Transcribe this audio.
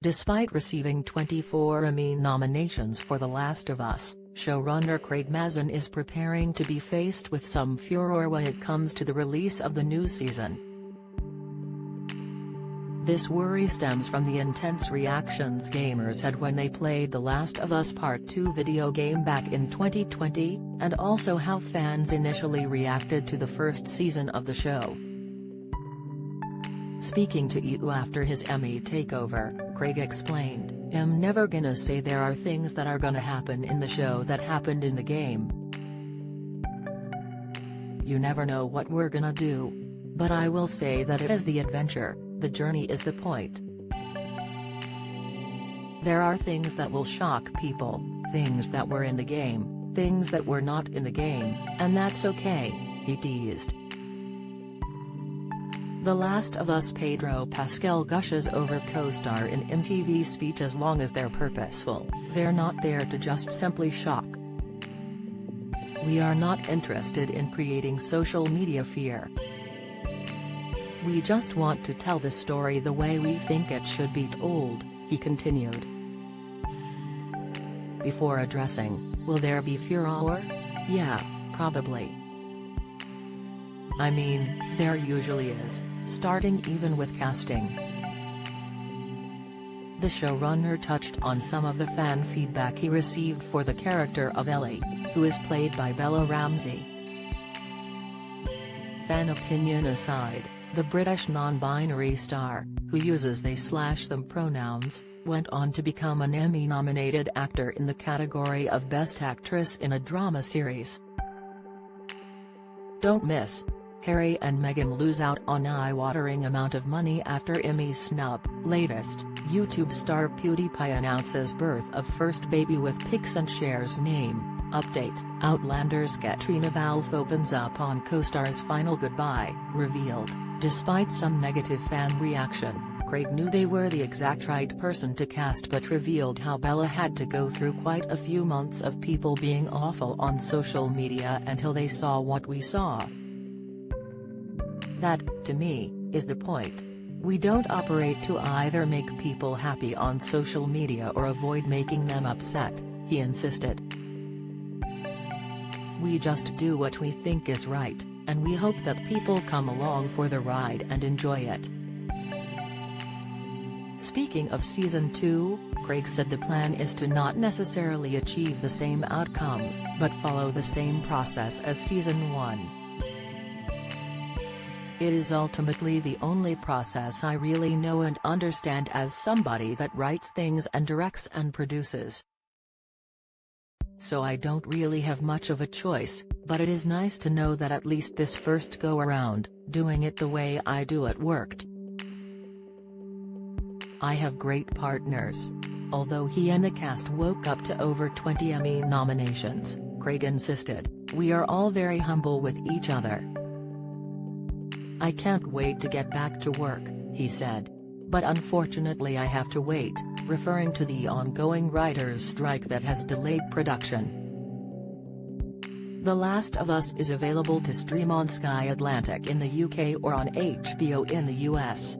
Despite receiving 24 Emmy nominations for The Last of Us, showrunner Craig Mazin is preparing to be faced with some furore when it comes to the release of the new season. This worry stems from the intense reactions gamers had when they played The Last of Us Part 2 video game back in 2020, and also how fans initially reacted to the first season of the show. Speaking to EU after his Emmy takeover, Craig explained, "I'm never gonna say there are things that are gonna happen in the show that happened in the game. You never know what we're gonna do. But I will say that it is the adventure, the journey is the point. There are things that will shock people, things that were in the game, things that were not in the game, and that's okay," he teased. The Last of Us Pedro Pascal gushes over co-star in MTV speech. "As long as they're purposeful, they're not there to just simply shock. We are not interested in creating social media fear. We just want to tell the story the way we think it should be told," he continued. Before addressing, "Will there be furore? Yeah, probably. I mean, there usually is, starting even with casting." The showrunner touched on some of the fan feedback he received for the character of Ellie, who is played by Bella Ramsey. Fan opinion aside, the British non-binary star, who uses they/them pronouns, went on to become an Emmy-nominated actor in the category of Best Actress in a Drama Series. Don't miss: Harry and Meghan lose out on eye-watering amount of money after Emmy snub. Latest, YouTube star PewDiePie announces birth of first baby with pics and shares name. Update: Outlander sketch Trina Balfe opens up on co-star's final goodbye, revealed. Despite some negative fan reaction, Craig knew they were the exact right person to cast, but revealed how Bella had to go through quite a few months of people being awful on social media until they saw what we saw. That, to me, is the point. We don't operate to either make people happy on social media or avoid making them upset," he insisted. "We just do what we think is right, and we hope that people come along for the ride and enjoy it." Speaking of Season 2, Craig said the plan is to not necessarily achieve the same outcome, but follow the same process as Season 1. "It is ultimately the only process I really know and understand as somebody that writes things and directs and produces. So I don't really have much of a choice, but it is nice to know that at least this first go-around, doing it the way I do it worked. I have great partners." Although he and the cast woke up to over 20 Emmy nominations, Craig insisted, "We are all very humble with each other. I can't wait to get back to work," he said. "But unfortunately I have to wait," referring to the ongoing writers' strike that has delayed production. The Last of Us is available to stream on Sky Atlantic in the UK or on HBO in the US.